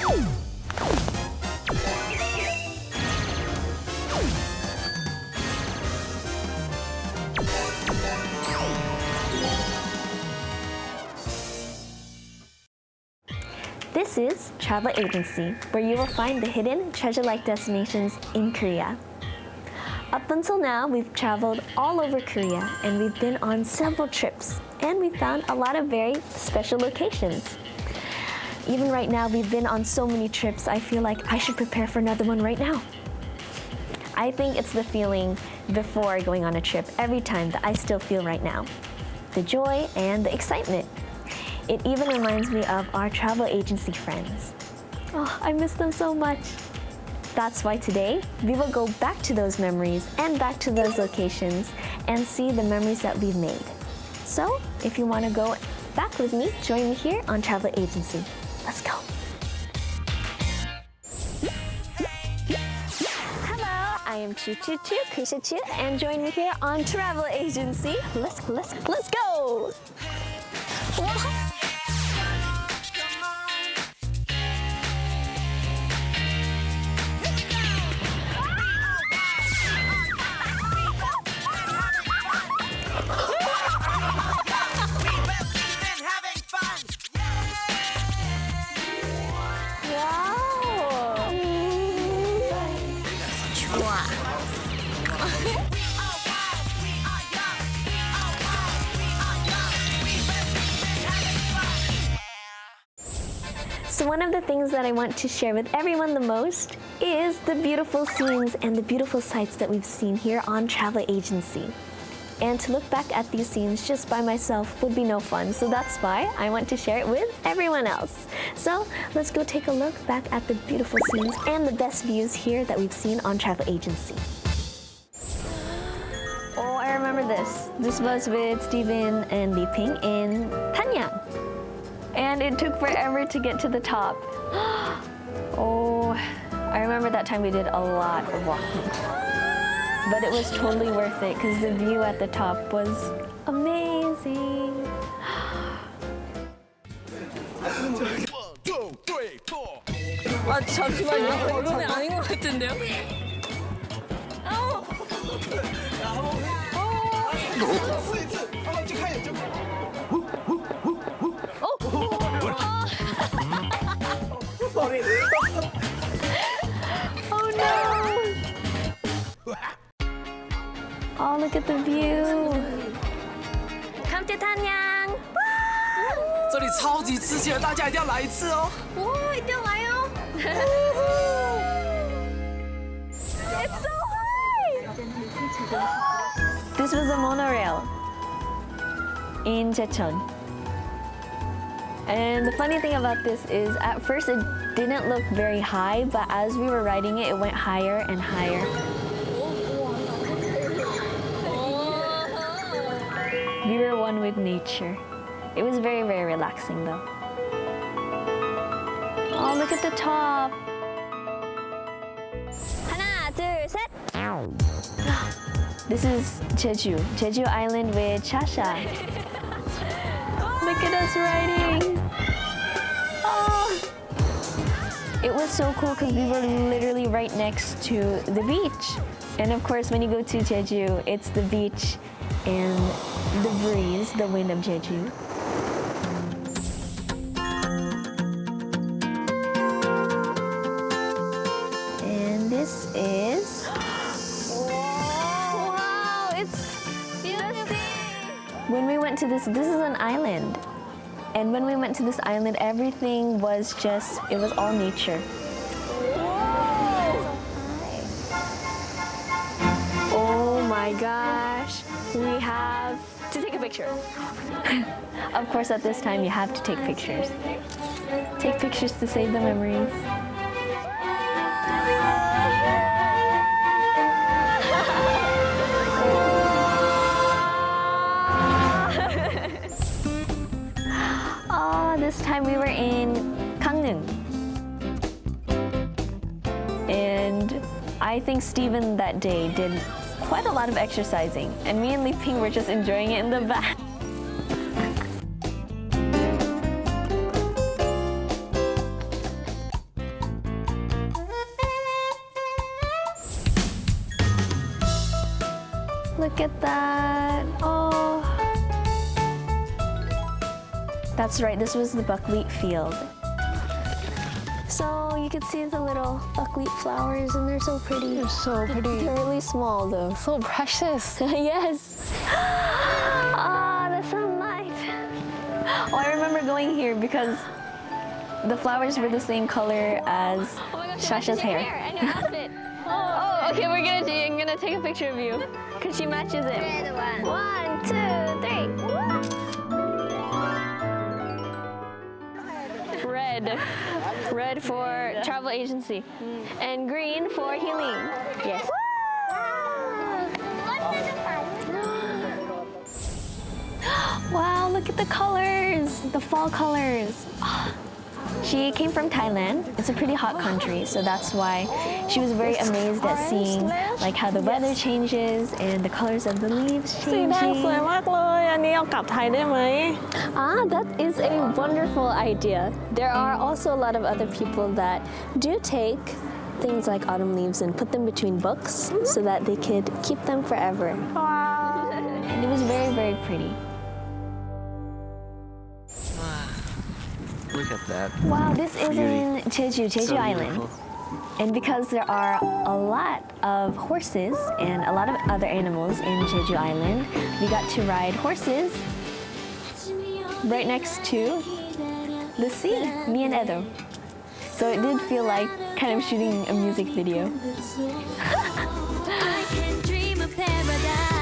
This is Travel Agency, where you will find the hidden treasure-like destinations in Korea. Up until now, we've traveled all over Korea and we've been on several trips and we found a lot of very special locations. Even right now, we've been on so many trips, I feel like I should prepare for another one right now. I think it's the feeling before going on a trip every time that I still feel right now. The joy and the excitement. It even reminds me of our travel agency friends. Oh, I miss them so much. That's why today, we will go back to those memories and back to those locations and see the memories that we've made. So, if you want to go back with me, join me here on Travel Agency. Let's go. Hello, I am Krisha Chu, and join me here on Travel Agency. Let's go. So one of the things that I want to share with everyone the most is the beautiful scenes and the beautiful sights that we've seen here on Travel Agency. And to look back at these scenes just by myself would be no fun, so that's why I want to share it with everyone else. So let's go take a look back at the beautiful scenes and the best views here that we've seen on Travel Agency. Oh, I remember this. This was with Steven and Li Ping in Tanyang. And it took forever to get to the top. Oh, I remember that time we did a lot of walking. But it was totally worth it because the view at the top was amazing. 아 잠시만요. 얼음이 아닌 것 같은데요? Oh no! Oh, look at the view. Come to Tanyang. 这里超级刺激的，大家一定要来一次哦！哇，一定要来哦 It's so high! This was a monorail in Jecheon. And the funny thing about this is at first it didn't look very high, but as we were riding it, it went higher and higher. We were one with nature. It was very, very relaxing though. Oh, look at the top. 하나, 둘, 셋. This is Jeju Island with Shasha. Look at us riding. Oh. It was so cool because we were literally right next to the beach. And of course, when you go to Jeju, it's the beach and the breeze, the wind of Jeju. And this is... Wow, it's beautiful. When we went to this is an island. And when we went to this island, everything was just, it was all nature. Oh my gosh, we have to take a picture. Of course, at this time, you have to take pictures. Take pictures to save the memories. Oh, this time we were in Gangneung. And I think Steven that day did quite a lot of exercising, and me and Li Ping were just enjoying it in the back. Look at that. Oh. That's right, this was the buckwheat field. So you can see the little buckwheat flowers and they're so pretty. They're so pretty. They're really small though. So precious. Yes. Ah, the sunlight. Oh, I remember going here because the flowers were the same color as Shasha's hair. And your outfit. Oh, okay, I'm gonna take a picture of you because she matches it. Red one. 1, 2, 3. Red. Red for travel agency. And green for healing. Yes. Wow, look at the colors, the fall colors. She came from Thailand. It's a pretty hot country, so that's why she was very amazed at seeing like how the weather changes and the colors of the leaves สีแดงสวย changing. มากเลยอันนี้เอากลับไทยได้ไหม Ah, that is a wonderful idea. There are also a lot of other people that do take things like autumn leaves and put them between books so that they could keep them forever. ว้าว And it was very, very pretty. Look at that. Wow, this is in Jeju So Island. beautiful. And because there are a lot of horses and a lot of other animals in Jeju Island, we got to ride horses right next to the sea, me and Edo. So it did feel like kind of shooting a music video. I can dream of paradise.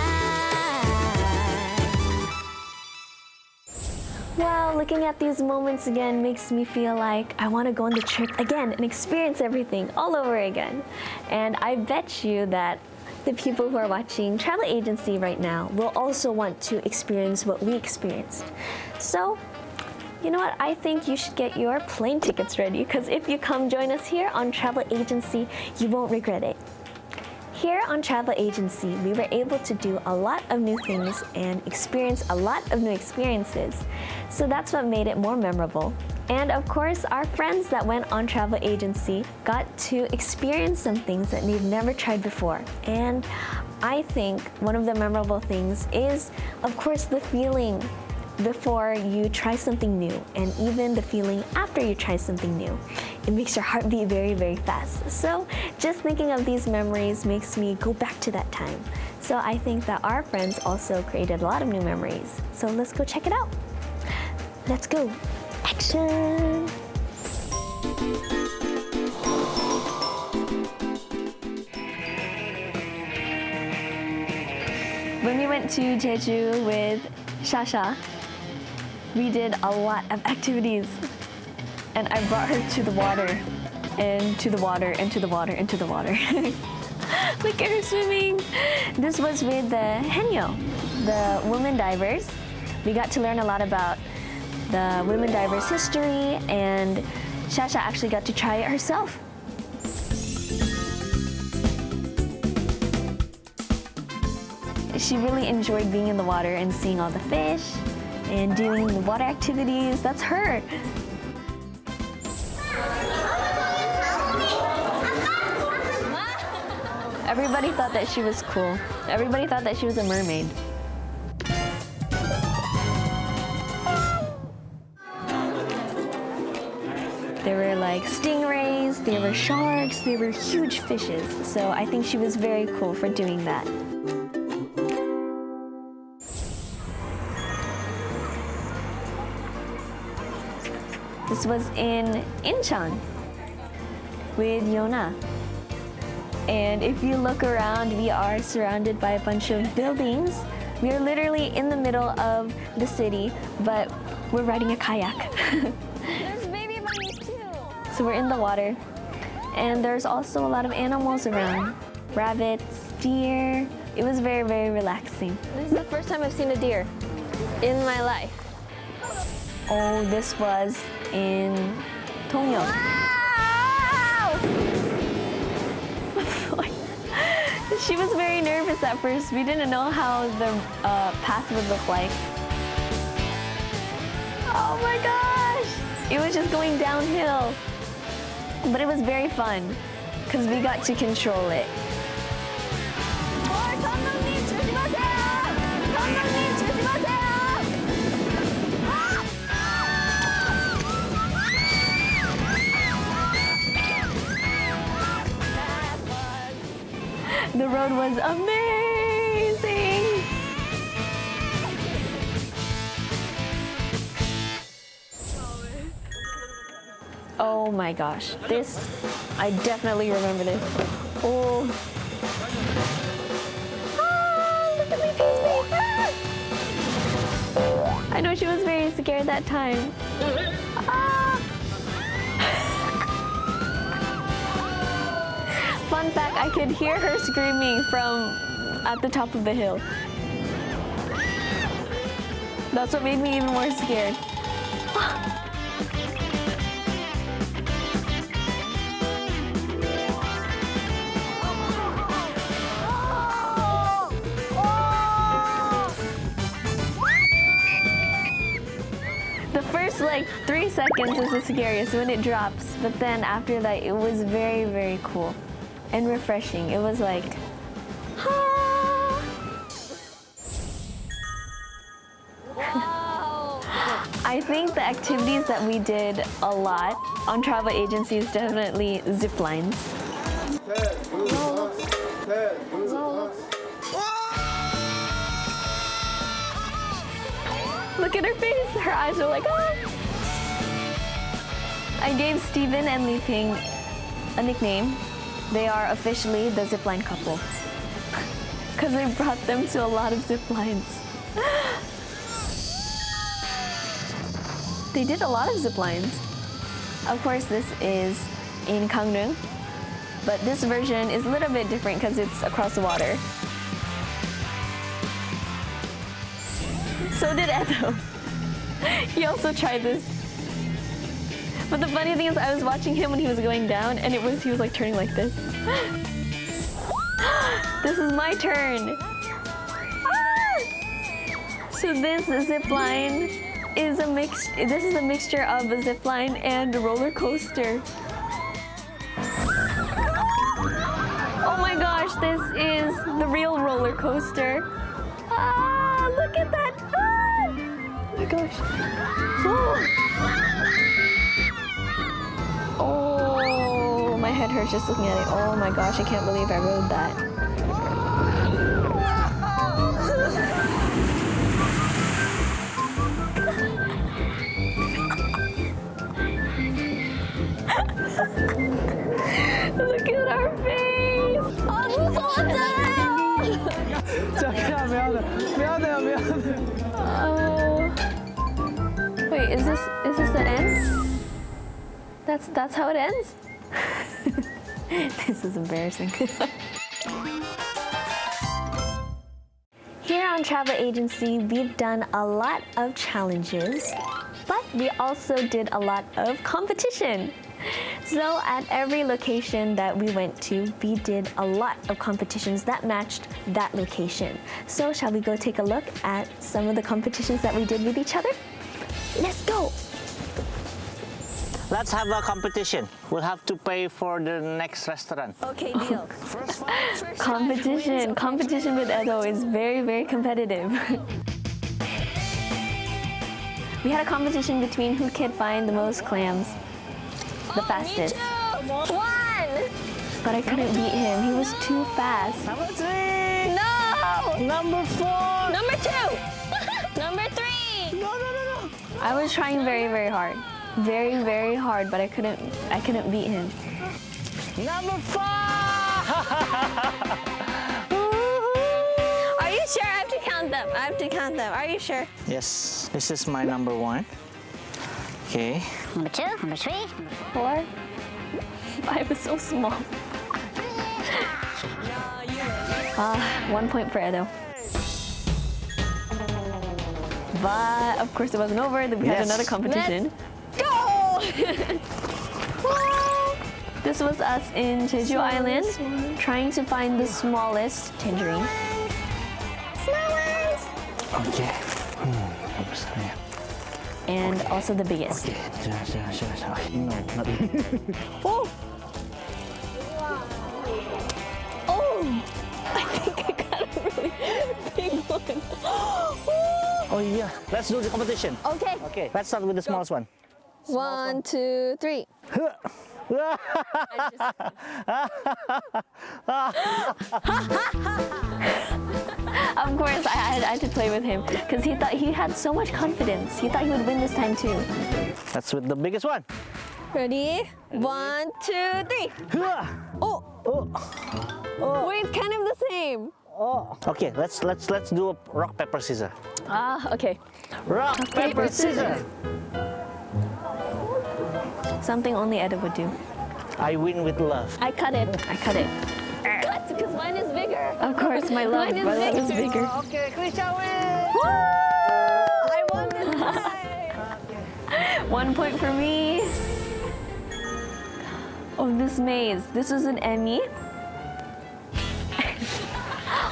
Wow, looking at these moments again makes me feel like I want to go on the trip again and experience everything all over again. And I bet you that the people who are watching Travel Agency right now will also want to experience what we experienced. So, you know what? I think you should get your plane tickets ready because if you come join us here on Travel Agency, you won't regret it. Here on Travel Agency, we were able to do a lot of new things and experience a lot of new experiences. So that's what made it more memorable. And of course, our friends that went on Travel Agency got to experience some things that they've never tried before. And I think one of the memorable things is, of course, the feeling before you try something new and even the feeling after you try something new. It makes your heart beat very, very fast. So just thinking of these memories makes me go back to that time. So I think that our friends also created a lot of new memories. So let's go check it out. Let's go. Action! When we went to Jeju with Shasha, we did a lot of activities. And I brought her to the water, and to the water, and to the water, and to the water. Look at her swimming. This was with the Henyo, the women divers. We got to learn a lot about the women divers' history, and Shasha actually got to try it herself. She really enjoyed being in the water and seeing all the fish and doing the water activities. That's her. Everybody thought that she was cool. Everybody thought that she was a mermaid. There were like stingrays, there were sharks, there were huge fishes. So I think she was very cool for doing that. This was in Incheon with Yona. And if you look around, we are surrounded by a bunch of buildings. We are literally in the middle of the city, but we're riding a kayak. There's baby bunnies too. So we're in the water. And there's also a lot of animals around. Rabbits, deer. It was very, very relaxing. This is the first time I've seen a deer in my life. Oh, this was in Dongyong. She was very nervous at first. We didn't know how the path would look like. Oh my gosh! It was just going downhill. But it was very fun because we got to control it. The road was amazing. Oh my gosh, this, I definitely remember this. Oh. Ah, look at Leafy's face. Ah. I know she was very scared that time. Ah. Fun fact, I could hear her screaming from at the top of the hill. That's what made me even more scared. The first like 3 seconds is the scariest when it drops, but then after that it was very, very cool and refreshing. It was like, ah. Wow. I think the activities that we did a lot on travel agency is definitely zip lines. Look at her face. Her eyes are like, ah. I gave Steven and Li Ping a nickname. They are officially the zipline couple. Because I brought them to a lot of zip lines. They did a lot of zip lines. Of course, this is in Gangneung, but this version is a little bit different because it's across the water. So did Edo. He also tried this. But the funny thing is, I was watching him when he was going down, and he was like turning like this. This is my turn. Ah! So this zip line is a mix. This is a mixture of a zip line and a roller coaster. Oh my gosh, this is the real roller coaster. Ah, look at that. Ah! Oh my gosh. Oh, my head hurts just looking at it. Oh my gosh, I can't believe I rode that. Look at our face. 아, 무서웠잖아요. 자기야 미안해요. Oh. Wait, is this the end? That's how it ends? This is embarrassing. Here on Travel Agency, we've done a lot of challenges, but we also did a lot of competition. So at every location that we went to, we did a lot of competitions that matched that location. So shall we go take a look at some of the competitions that we did with each other? Let's go! Let's have a competition. We'll have to pay for the next restaurant. Okay, deal. Competition with Edo is very, very competitive. We had a competition between who could find the most clams the fastest. One. But I couldn't beat him. He was too fast. Number 3! No. Number 4! Number 2. Number 3. No. I was trying very, very hard. Very, very hard, but I couldn't beat him. Number 5! Are you sure? I have to count them. Are you sure? Yes, this is my number 1. Okay. Number 2. Number 3. 4? 5 is so small. 1 point for Edo. But of course it wasn't over. Then we had another competition. Go! This was us in Jeju Island, trying to find the smallest tangerine. Okay. And also the biggest. Okay. No, not Oh! Oh! I think I got a really big one. Oh yeah. Let's do the competition. Okay. Okay. Let's start with the smallest one. 1, 2, 3. Of course, I had to play with him because he thought he had so much confidence. He thought he would win this time too. That's with the biggest one. Ready? 1, 2, 3. Oh, wait, it's kind of the same. Okay, let's do a rock paper scissors. Okay. Rock paper scissors. Something only Edda would do. I win with love. I cut it. That's because mine is bigger. Of course, my love is bigger. Okay, Krisha wins. I won this time. 1 point for me. Oh, this maze. This was an Emmy.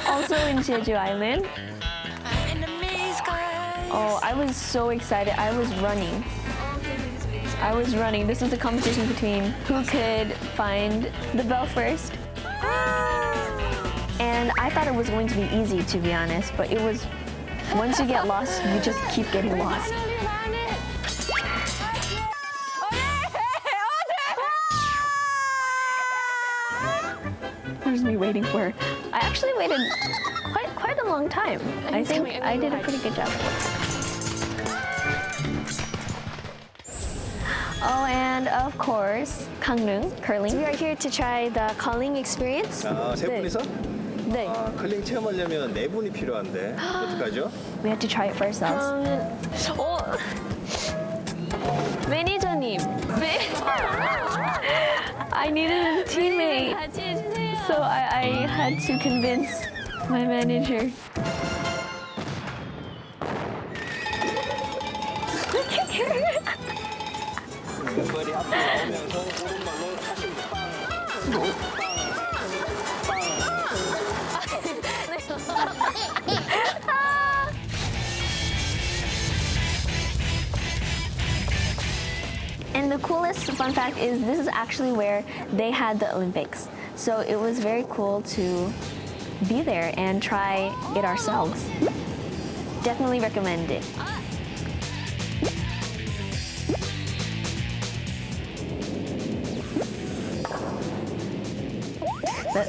Also in Jeju Island. Oh, I was so excited. I was running. This was a competition between who could find the bell first. And I thought it was going to be easy, to be honest, but it was, once you get lost, you just keep getting lost. There's me waiting for her. I actually waited quite a long time. I think I did a pretty good job. Oh, and of course, Gangneung curling. We are here to try the curling experience. 세 분이서? 네. curling 체험하려면 4분이 필요한데 어떡하죠? We have to try it for ourselves. 매니저님. I needed a teammate. So I had to convince my manager. Look at her. 왼발이 앞으로 나오면서 오른발로 사실 And the coolest fun fact is this is actually where they had the Olympics. So it was very cool to be there and try it ourselves. Definitely recommend it.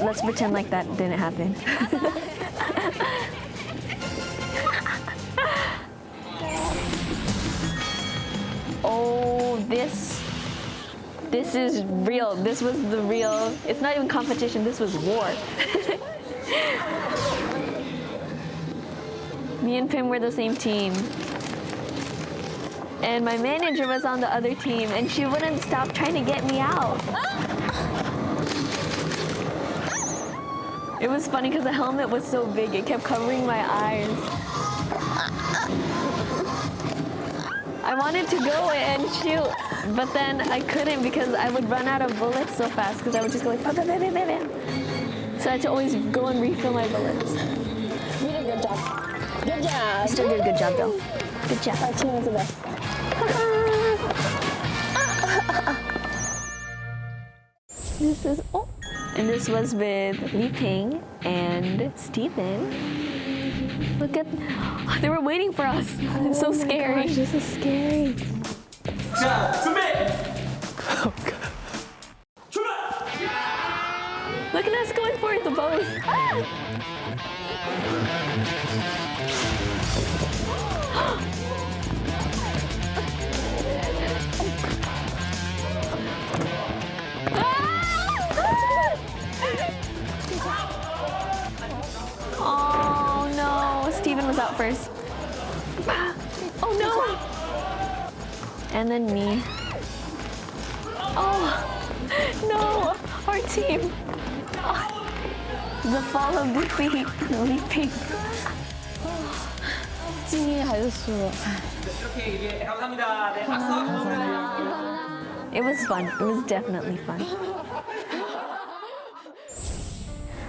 Let's pretend like that didn't happen. Oh, this is real. This was the real, it's not even competition, this was war. Me and Pim were the same team. And my manager was on the other team and she wouldn't stop trying to get me out. It was funny because the helmet was so big, it kept covering my eyes. I wanted to go and shoot, but then I couldn't because I would run out of bullets so fast because I would just go like, bam, bam, bam, bam, bam. So I had to always go and refill my bullets. You did a good job. Good job. You still did a good job though. Good job. Our team was the best. This is, oh. And this was with Li Ping and Stephen. Look at, they were waiting for us. It's so scary. Gosh, this is scary. 자, 준비! Look at us going for it, the bows. Ah! Oh no, Steven was out first. Oh no! And then me. Oh no, our team. Oh, the fall of leaping. 찡이 가졌어. 이렇게 이제 감사합니다. 네, 박수. It was fun. It was definitely fun.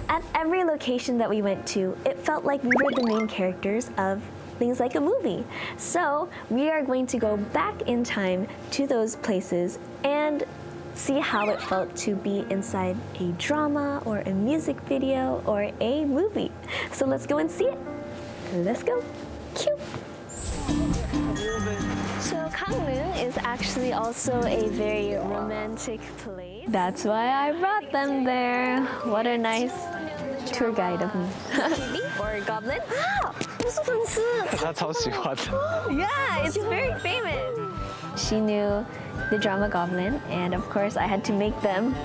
At every location that we went to, it felt like we were the main characters of things like a movie. So we are going to go back in time to those places and see how it felt to be inside a drama or a music video or a movie. So let's go and see it. Let's go. Cute. So Gangneung is actually also a very romantic place. That's why I brought them there. What a nice tour guide of me. Or goblin. Ah, 我是粉丝. 他超喜欢的。 Yeah, it's very famous. She knew the drama goblin, and of course I had to make them.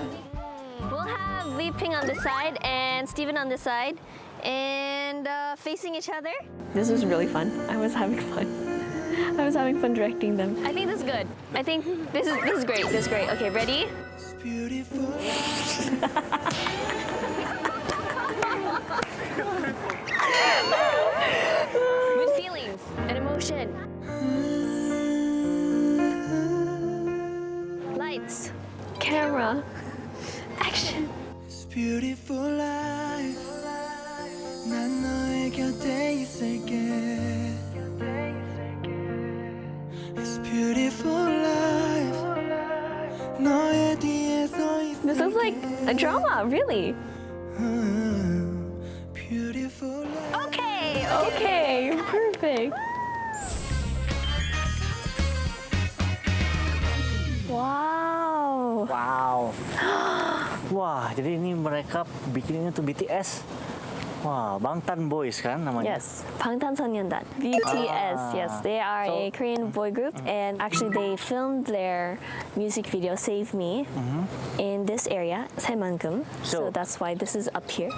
We'll have Li Ping on the side and Steven on the side and facing each other. This was really fun. I was having fun. I was having fun directing them. I think this is good. I think this is great. This is great. Okay, ready? With feelings and emotion. Lights. Camera. Action. Beautiful life 난 너의 곁에 있을게 It's beautiful life 너의 뒤에 서 있을게 This is like a drama, really. Beautiful life Okay. Okay, perfect. Wow. Wow. Wah, jadi ini mereka bikin ini tuh BTS. Wah, Bangtan Boys kan namanya? Yes, 방탄소년단. BTS, yes, they are a Korean boy group, and actually they filmed their music video "Save Me" in this area, 새만금. So So- that's why this is up here.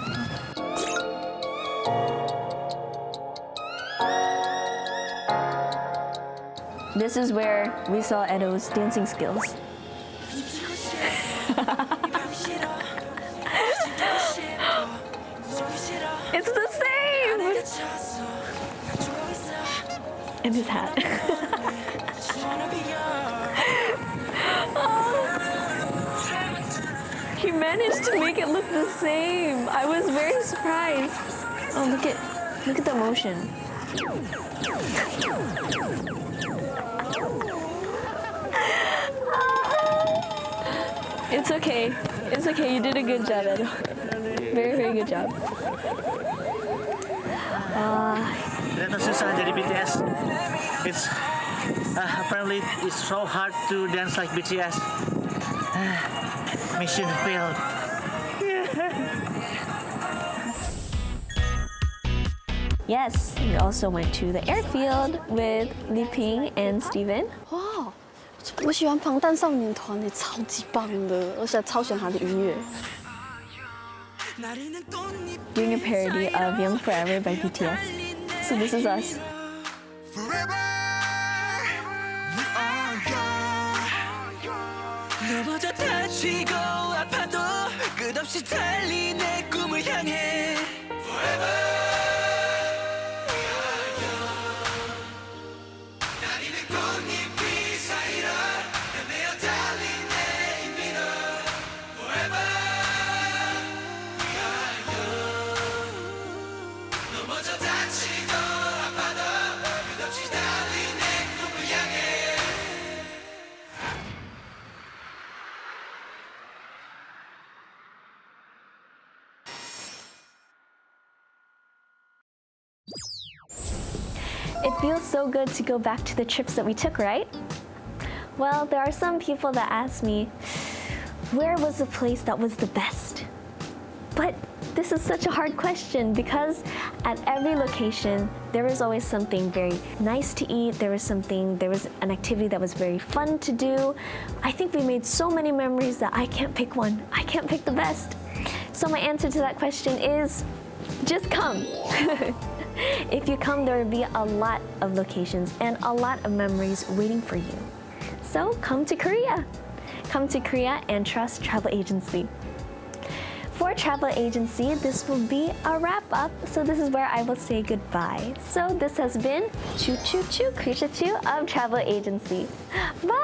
This is where we saw Edo's dancing skills. It's the same! And his hat. He managed to make it look the same. I was very surprised. Oh, look at the motion. It's okay. It's okay. You did a good job, Edo. Very, very good job. Ternyata susah jadi BTS. It's apparently it's so hard to dance like BTS. Mission failed. Yes, we also went to the airfield with Li Ping and Steven. 哇，我喜欢防弹少年团诶，超级棒的，而且超喜欢他的音乐。 Doing a parody of Young Forever by BTS. So this is us. 넘어져 다치고 아파도 끝없이 달리 내 꿈을 향해 Forever 나리는 꽃잎이 사이로 헤매어 달린 내 인민을 Forever 넘어져 다치고 아파도 끝없이 달린 내 꿈을 향해 It feels so good to go back to the trips that we took, right? Well, there are some people that ask me, where was the place that was the best? But this is such a hard question because at every location, there was always something very nice to eat. There was an activity that was very fun to do. I think we made so many memories that I can't pick one. I can't pick the best. So my answer to that question is, just come. If you come, there will be a lot of locations and a lot of memories waiting for you. So come to Korea. Come to Korea and trust travel agency. For travel agency, this will be a wrap up. So this is where I will say goodbye. So this has been Choo Choo Choo, Krisha Choo of Travel Agency. Bye!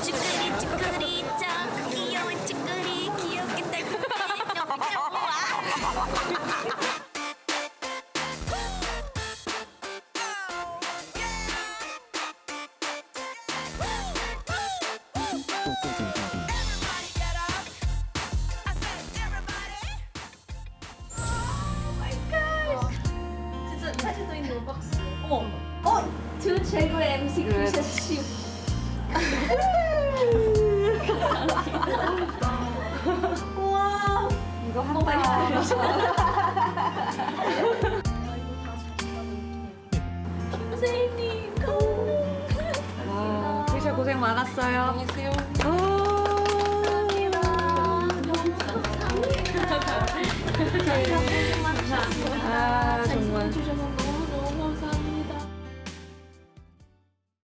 쭈꾸리 쭈꾸리 짱 귀여운 쭈꾸리 귀엽게 두 최고의 MC 크리셔. 와, 이거 한 방에 김세희님. 크리셔 고생 많았어요. 안녕하세요. 아, 정말.